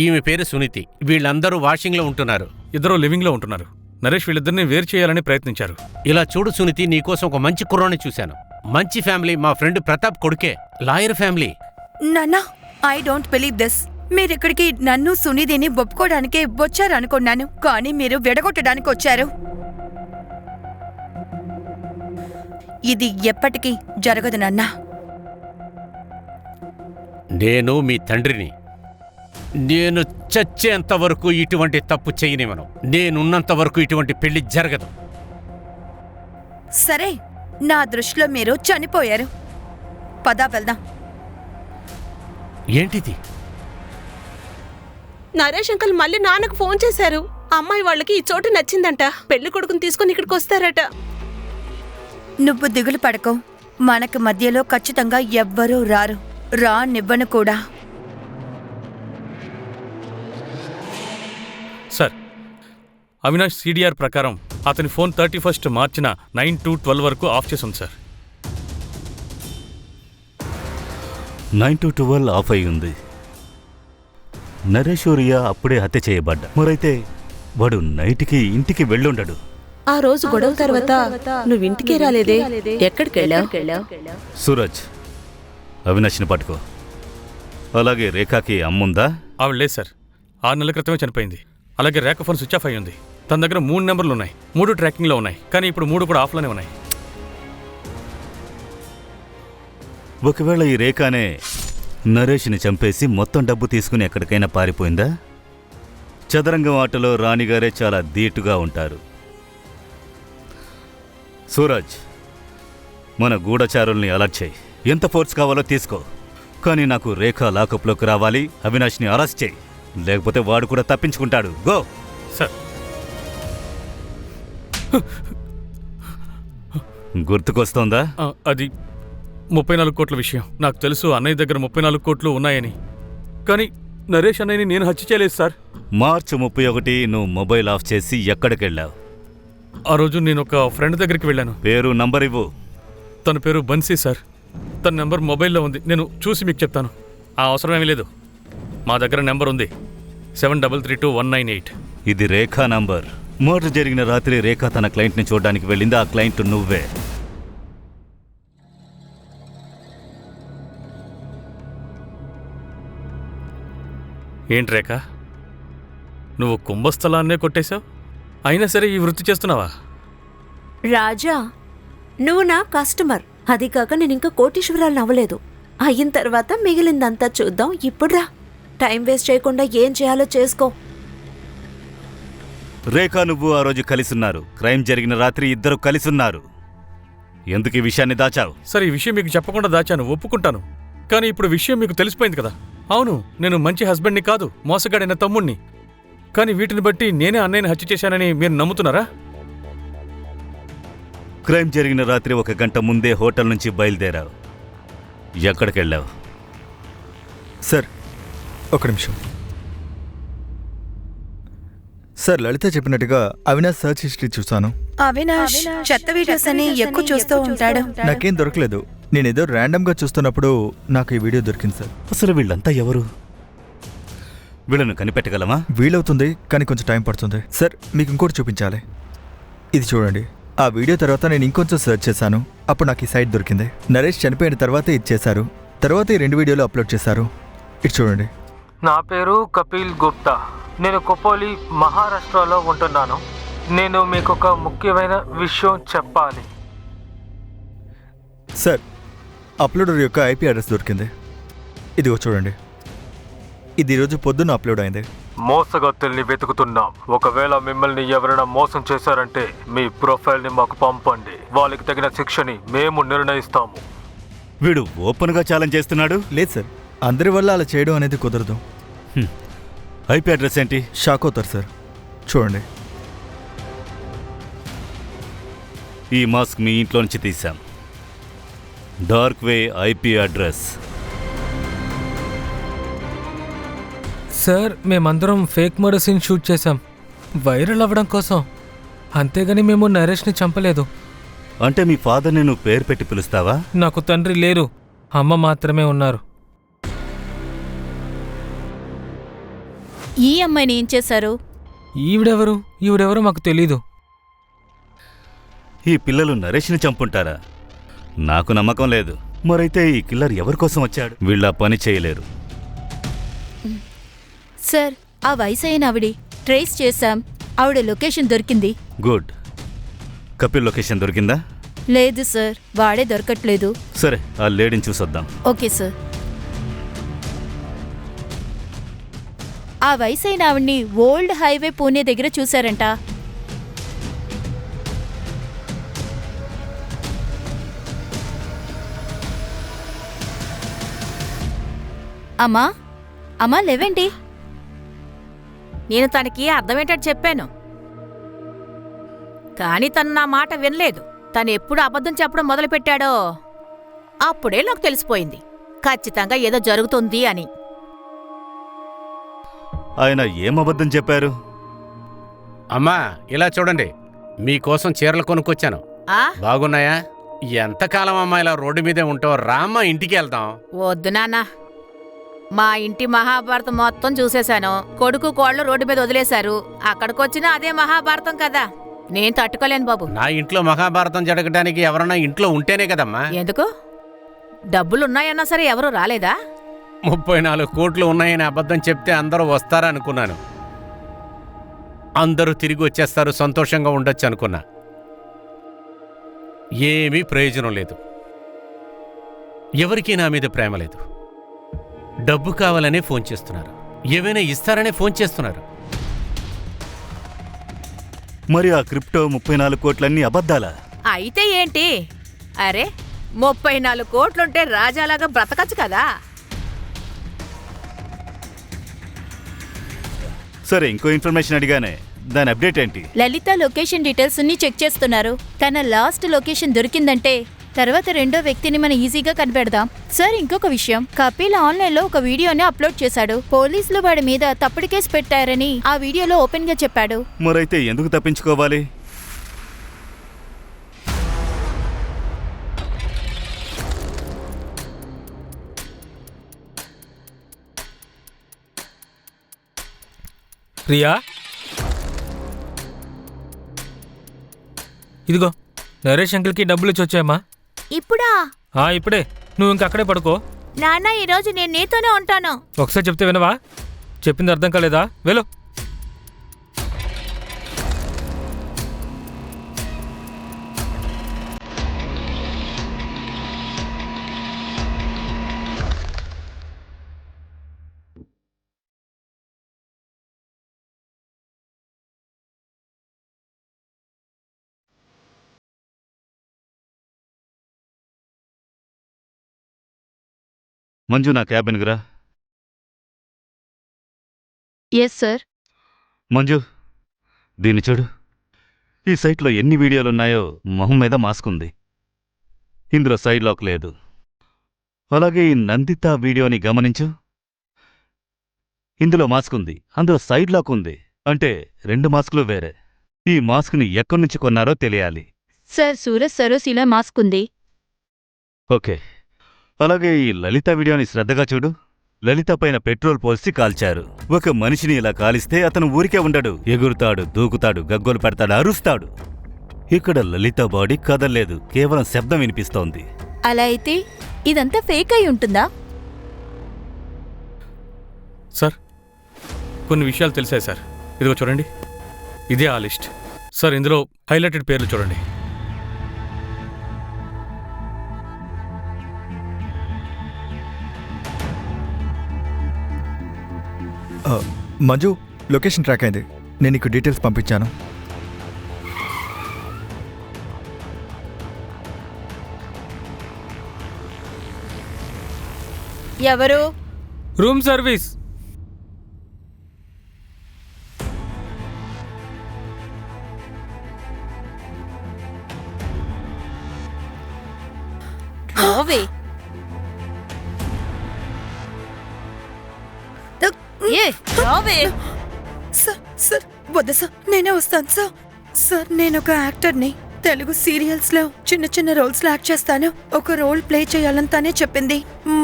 ఈమె పేరు సునీతి. వీళ్ళందరూ వాషింగ్లో ఉంటున్నారు. ఇద్దరూ లివింగ్లో ఉంటున్నారు. నరేష్ వీళ్ళిద్దరిని వేరు చేయాలని ప్రయత్నించారు. ఇలా చూడు సునీతి, నీకోసం ఒక మంచి కుర్రాన్ని చూశాను. మంచి ఫ్యామిలీ, మా ఫ్రెండ్ ప్రతాప్ కొడుకే, లాయర్ ఫ్యామిలీ. నాన్నా, ఐ డోంట్ బిలీవ్ దిస్. మీరిక్కడికి నన్ను సునీదిని ఒప్పుకోవడానికే వచ్చారనుకున్నాను, కానీ మీరు విడగొట్టడానికి వచ్చారు. ఇది ఎప్పటికీ జరగదు నాన్నా. నేను మీ తండ్రిని. నేను చచ్చేంత వరకు ఇటువంటి తప్పు చేయనివ్వను. నేనున్నంత వరకు ఇటువంటి పెళ్లి జరగదు. సరే, నా దృష్టిలో మీరు చనిపోయారు. పదా వెళ్దాం. ఏంటిది? నరేష్ అంకుల్ మళ్ళీ నాన్నకు ఫోన్ చేశారు. అమ్మాయి వాళ్ళకి ఈ చోటు నచ్చిందంట. పెళ్లి కొడుకుని తీసుకుని ఇక్కడికి వస్తారట. నువ్వు దిగులు పడకో, మనకు మధ్యలో ఖచ్చితంగా ఎవ్వరూ రారు. రానివ్వను కూడా. సార్, అవినాష్ CDR ప్రకారం అతని ఫోన్ 31 మార్చిన 9 to 12 వరకు ఆఫ్ చేసి ఉంది సార్. 9 to 12 ఆఫ్ అయి ఉంది. నరేషోరియా అప్పుడే హత్య చేయబడ్డా. మరైతే వాడు నైట్కి ఇంటికి వెళ్ళుండడు. ఆ రోజు గొడవ తర్వాత నువ్వు ఇంటికే రాలేదే, ఎక్కడికి వెళ్ళావు? సూరజ్, అవినాష్ని పట్టుకో. అలాగే రేఖాకి అమ్ముందా? ఆవిడ లేదు సార్, 6 నెలల క్రితమే చనిపోయింది. అలాగే రేఖ ఫోన్ స్విచ్ ఆఫ్ అయి ఉంది. తన దగ్గర 3 నెంబర్లు ఉన్నాయి, 3 ట్రాకింగ్లో ఉన్నాయి. కానీ ఇప్పుడు 3 కూడా ఆఫ్లోనే ఉన్నాయి. ఒకవేళ ఈ రేఖానే నరేష్ని చంపేసి మొత్తం డబ్బు తీసుకుని ఎక్కడికైనా పారిపోయిందా? చదరంగం ఆటలో రాణిగారే చాలా ధీటుగా ఉంటారు. సూరజ్, మన గూఢచారుల్ని అలర్ట్ చేయి. ఎంత ఫోర్స్ కావాలో తీసుకో, కానీ నాకు రేఖ లాకప్లోకి రావాలి. అవినాష్ని అరెస్ట్ చేయి, లేకపోతే వాడు కూడా తప్పించుకుంటాడు. గో. సార్, గుర్తుకొస్తోందా? అది 34 కోట్ల విషయం. నాకు తెలుసు అన్నయ్య దగ్గర 34 కోట్లు ఉన్నాయని. కానీ నరేష్ అన్నయ్యని నేను హత్య చేయలేదు సార్. మార్చి 31 నువ్వు మొబైల్ ఆఫ్ చేసి ఎక్కడికెళ్ళావు? ఆ రోజు నేను ఒక ఫ్రెండ్ దగ్గరికి వెళ్ళాను. పేరు, నంబర్ ఇవ్వు. తన పేరు బన్సీ సార్. తన నెంబర్ మొబైల్లో ఉంది, నేను చూసి మీకు చెప్తాను. ఆ అవసరం ఏమీ లేదు, మా దగ్గర నెంబర్ ఉంది, 7332-198. ఇది రేఖా నంబర్. మర్డర్ జరిగిన రాత్రి రేఖ తన క్లయింట్ని చూడడానికి వెళ్ళింది. ఆ క్లయింట్ నువ్వే. ఏంటి రేఖ, నువ్వు కుంభస్థలాన్నే కొట్టేశావు, అయినా సరే ఈ వృత్తి చేస్తున్నావా? రాజా, నువ్వు నా కస్టమర్. అది కాక నేను ఇంకా కోటీశ్వరాలను అవ్వలేదు. అయిన తర్వాత మిగిలిందంతా చూద్దాం. ఇప్పుడు రా, టైం వేస్ట్ చేయకుండా ఏం చేయాలో చేసుకో. రేఖా, నువ్వు ఆ రోజు కలిసున్నారు. క్రైమ్ జరిగిన రాత్రి ఇద్దరు కలిసున్నారు. ఎందుకు ఈ విషయాన్ని దాచావు? సరే, ఈ విషయం మీకు చెప్పకుండా దాచాను, ఒప్పుకుంటాను. కానీ ఇప్పుడు విషయం మీకు తెలిసిపోయింది కదా. అవును, నేను మంచి హస్బెండ్ని కాదు, మోసగాడైన తమ్ముణ్ణి. కానీ వీటిని బట్టి నేనే అన్నయ్యని హత్య చేశానని మీరు నమ్ముతున్నారా? క్రైమ్ జరిగిన రాత్రి 1 గంట ముందే హోటల్ నుంచి బయలుదేరావు. ఎక్కడికెళ్ళావు? సార్, ఒక నిమిషం. సార్, లలిత చెప్పినట్టుగా అవినాష్ సర్చ్ హిస్టరీ చూశాను. అవినాష్ చెత్త వీడియోస్ అని ఎక్కువ చూస్తూ ఉంటాడు. నాకేం దొరకలేదు. నేనేదో ర్యాండమ్గా చూస్తున్నప్పుడు నాకు ఈ వీడియో దొరికింది సార్. అసలు వీళ్ళంతా ఎవరు? వీళ్ళను కనిపెట్టగలమా? వీలవుతుంది, కానీ కొంచెం టైం పడుతుంది. సార్, మీకు ఇంకోటి చూపించాలి. ఇది చూడండి. ఆ వీడియో తర్వాత నేను ఇంకొంచెం సెర్చ్ చేశాను. అప్పుడు నాకు ఈ సైట్ దొరికింది. నరేష్ చనిపోయిన తర్వాతే ఇది చేశారు. తర్వాత ఈ 2 వీడియోలు అప్లోడ్ చేశారు. ఇది చూడండి. నా పేరు కపిల్ గుప్తా. నేను కొపోలి, మహారాష్ట్రలో ఉంటున్నాను. నేను మీకు ఒక ముఖ్యమైన విషయం చెప్పాలి. సార్, అప్లోడర్ యొక్క ఐపీ అడ్రస్ దొరికింది. ఇదిగో చూడండి. ఇది ఈరోజు పొద్దున్న అప్లోడ్ అయింది. మోసగత్తుల్ని వెతుకుతున్నాం. ఒకవేళ మిమ్మల్ని ఎవరైనా మోసం చేశారంటే మీ ప్రొఫైల్ని మాకు పంపండి. వాళ్ళకి తగిన శిక్షని మేము నిర్ణయిస్తాము. వీడు ఓపెన్గా ఛాలెంజ్ చేస్తున్నాడు. లేదు సార్, అందరి వల్ల అలా చేయడం అనేది కుదరదు. ఐపీ అడ్రస్ ఏంటి? షాక్ అవుతారు సార్. చూడండి. ఈ మాస్క్ మీ ఇంట్లో నుంచి తీసాం. డార్క్ వే ఐపీ అడ్రస్. సార్, మేమందరం ఫేక్ మర్డర్ సీన్ షూట్ చేశాం వైరల్ అవ్వడం కోసం. అంతేగాని మేము నరేష్ని చంపలేదు. అంటే మీ ఫాదర్ని నువ్వు పేరు పెట్టి పిలుస్తావా? నాకు తండ్రి లేరు, అమ్మ మాత్రమే ఉన్నారు. ఈ అమ్మాయిని ఏం చేశారు? ఈవిడెవరో మాకు తెలీదు. ఈ పిల్లలు నరేష్ని చంపుంటారా? నాకు నమ్మకం లేదు. మరైతే ఈ కిల్లర్ ఎవరి కోసం వచ్చాడు? వీళ్ళ పని చేయలేరు. సార్, ఆ వయసైన ఆవిడి ట్రేస్ చేశాం. ఆవిడ లొకేషన్ దొరికింది. గుడ్. కపిల్ లొకేషన్ దొరికిందా? లేదు సార్, వాడే దొరకట్లేదు. సరే, ఆ లేడీని చూసొద్దాం. Okay sir. ఆ వయసైన ఆవిడ్ని ఓల్డ్ హైవే పూణే దగ్గర చూశారంట. అమ్మా లేవేంటి? నేను తనకి అర్థమేంటని చెప్పాను, కానీ తను నా మాట వినలేదు. తను ఎప్పుడు అబద్ధం చెప్పడం మొదలుపెట్టాడో అప్పుడే నాకు తెలిసిపోయింది ఖచ్చితంగా ఏదో జరుగుతుంది అని. ఆయన ఏం అబద్ధం చెప్పారు? అమ్మా, ఇలా చూడండి, మీకోసం చీరలు కొనుక్కొచ్చాను. ఆ బాగున్నాయా? ఎంతకాలం అమ్మా ఇలా రోడ్డు మీదే ఉంటావు? రామ్మా, ఇంటికి వెళ్దాం. వద్దు నాన్న, మా ఇంటి మహాభారతం మొత్తం చూసేశాను. కొడుకు కోళ్ళు రోడ్డు మీద వదిలేశారు. అక్కడికొచ్చినా అదే మహాభారతం కదా. నేను తట్టుకోలేను బాబు. నా ఇంట్లో మహాభారతం జరగడానికి ఎవరన్నా ఇంట్లో ఉంటేనే కదమ్మా. ఎందుకు? డబ్బులున్నాయన్నా సరే ఎవరూ రాలేదా? 34 కోట్లు ఉన్నాయని అబద్ధం చెప్తే అందరూ వస్తారా అనుకున్నాను. అందరూ తిరిగి వచ్చేస్తారు, సంతోషంగా ఉండొచ్చు అనుకున్నా. ఏమీ ప్రయోజనం లేదు. ఎవరికీ నా మీద ప్రేమ లేదు. డబ్బు కావాలనే ఫోన్ చేస్తున్నారు, ఏమైనా ఇస్తారనే ఫోన్ చేస్తున్నారు. మరి ఆ క్రిప్టో 34 కోట్లన్నీ అబద్ధాలా? అయితే ఏంటి? అరే, 34 కోట్లుంటే రాజాలాగా బ్రతకచ్చు కదా. సరే, ఇంకో ఇన్ఫర్మేషన్ అడిగానే, దాని అప్డేట్ ఏంటి? లలిత లొకేషన్ డీటెయిల్స్ అన్ని చెక్ చేస్తున్నారు. తన లాస్ట్ లొకేషన్ దొరికిందంటే తర్వాత రెండో వ్యక్తిని మనం ఈజీగా కనిపెడదాం. సార్, ఇంకొక విషయం, కపిల్ ఆన్లైన్లో ఒక వీడియోని అప్లోడ్ చేశాడు. పోలీసులు వాడి మీద తప్పుడు కేసు పెట్టారని ఆ వీడియోలో ఓపెన్ గా చెప్పాడు. మరైతే ఎందుకు తప్పించుకోవాలి? ప్రియా, ఇదిగో నరేష్ అంకుల్కి డబ్బులు ఇచ్చి వచ్చాయమ్మా. ఇప్పుడా? ఇప్పుడే. నువ్వు ఇంక అక్కడే పడుకో. నాన్న, ఈరోజు నేను నీతోనే ఉంటాను. ఒకసారి చెప్తే వినవా? చెప్పింది అర్థం కాలేదా? వెళ్ళు. మంజు, నా క్యాబిన్కి రా. Yes sir. మంజు, దీన్ని చూడు. ఈ సైట్లో ఎన్ని వీడియోలున్నాయో మొహం మీద మాస్క్ ఉంది. ఇందులో సైడ్ లాక్ లేదు. అలాగే ఈ నందిత వీడియోని గమనించు. ఇందులో మాస్క్ ఉంది, అందులో సైడ్ లాక్ ఉంది. అంటే 2 మాస్కులు వేరే. ఈ మాస్క్ని ఎక్కడి నుంచి కొన్నారో తెలియాలి. సార్, సూరజ్ సరోస్ ఇలా మాస్క్ ఉంది. ఓకే. అలాగే ఈ లలిత వీడియోని శ్రద్ధగా చూడు. లలిత పైన పెట్రోల్ పోల్చి కాల్చారు. ఒక మనిషిని ఇలా కాలిస్తే అతను ఊరికే ఉండడు. ఎగురుతాడు, దూకుతాడు, గగ్గోలు పెడతాడు, అరుస్తాడు. ఇక్కడ లలిత బాడీ కదల్లేదు, కేవలం శబ్దం వినిపిస్తోంది. అలా అయితే ఇదంతా ఫేక్ అయి ఉంటుందా? సార్ కొన్ని విషయాలు తెలిసాయి సార్. ఇదిగో చూడండి, ఇదే ఆ లిస్ట్. సార్ ఇందులో హైలైటెడ్ పేర్లు చూడండి. మంజు, లొకేషన్ ట్రాక్ అయింది. నేను నీకు డీటెయిల్స్ పంపించాను. ఎవరు? Room service. రావే. ఏ రావే. సార్ వద్దు సార్, నేనే వస్తాను సార్. సార్ నేను ఒక యాక్టర్ని. తెలుగు సీరియల్స్ లో చిన్న చిన్న రోల్స్ లో యాక్ట్ చేస్తాను. ఒక రోల్ ప్లే చేయాలని తనే చెప్పింది.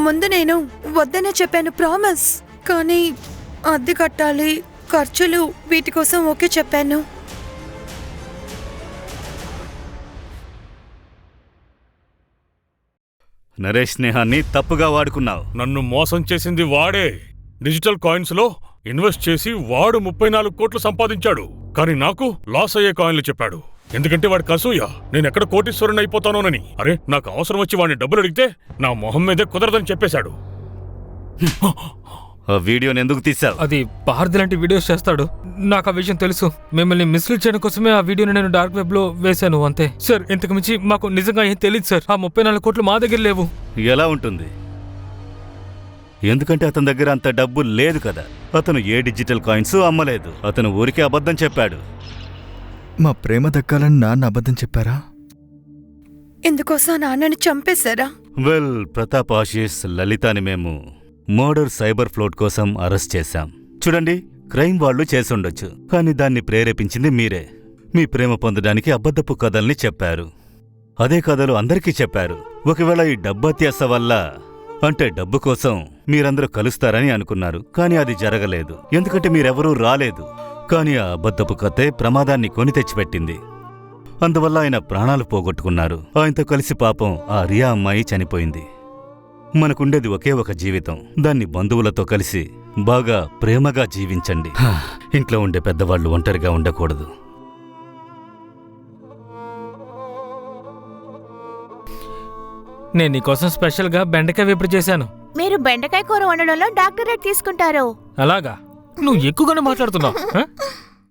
ముందు నేను వద్దనే చెప్పాను, ప్రామిస్. కానీ అద్దె కట్టాలి, ఖర్చులు, వీటి కోసం ఓకే చెప్పాను. నరేష్ స్నేహాన్ని తప్పుగా వాడుకున్నావు. నన్ను మోసం చేసింది వాడే. డిజిటల్ కాయిన్స్ లో ఇన్వెస్ట్ చేసి వాడు 34 కోట్లు సంపాదించాడు. కానీ నాకు లాస్ అయ్యే కాయిన్లు చెప్పాడు. ఎందుకంటే వాడికి అసూయ, నేను ఎక్కడ కోటీశ్వరుని అయిపోతానోనని. అరే, నాకు అవసరం వచ్చి వాడిని డబ్బులు అడిగితే నా మొహం మీదే కుదరదని చెప్పేశాడు. ఆ వీడియోని ఎందుకు తీశావు? అది పార్ది లాంటి వీడియోస్ చేస్తాడు. నాకు ఆ విషయం తెలుసు. మిమ్మల్ని మిస్లీడ్ చేయడం కోసమే ఆ వీడియోని నేను డార్క్ వెబ్ లో వేశాను, అంతే సార్. ఇంతకు మించి మాకు నిజంగా ఏం తెలియదు సార్. ఆ 34 కోట్లు మా దగ్గర లేవు. ఎలా ఉంటుంది? ఎందుకంటే అతని దగ్గర అంత డబ్బు లేదు కదా. అతను ఏ డిజిటల్ కాయిన్స్ అమ్మలేదు. అతను ఊరికే అబద్ధం చెప్పాడు. మా ప్రేమ దక్కాలని నాన్న అబద్ధం చెప్పారా? ఇందుకోసం నాన్నని చంపేశారా? వెల్, ప్రతాప్ ఆశీస్ లలితాని మేము మర్డర్ సైబర్ ఫ్లోట్ కోసం అరెస్ట్ చేశాం. చూడండి, క్రైమ్ వాళ్ళు చేసుండొచ్చు, కానీ దాన్ని ప్రేరేపించింది మీరే. మీ ప్రేమ పొందడానికి అబద్ధపు కథల్ని చెప్పారు. అదే కథలు అందరికీ చెప్పారు. ఒకవేళ ఈ డబ్బత్యాస వల్ల, అంటే డబ్బు కోసం మీరందరూ కలుస్తారని అనుకున్నారు. కానీ అది జరగలేదు, ఎందుకంటే మీరెవరూ రాలేదు. కానీ ఆ అబద్ధపు కథే ప్రమాదాన్ని కొని తెచ్చిపెట్టింది. అందువల్ల ఆయన ప్రాణాలు పోగొట్టుకున్నారు. ఆయనతో కలిసి పాపం ఆ రియా అమ్మాయి చనిపోయింది. మనకుండేది ఒకే ఒక జీవితం. దాన్ని బంధువులతో కలిసి బాగా ప్రేమగా జీవించండి. ఇంట్లో ఉండే పెద్దవాళ్లు ఒంటరిగా ఉండకూడదు. నేను నీకోసం స్పెషల్గా బెండకాయ వేపుడు చేశాను. మీరు బెండకాయ కూర వండడంలో డాక్టరేట్ తీసుకుంటారు. అలాగా? నువ్వు ఎక్కువగానే మాట్లాడుతున్నావు.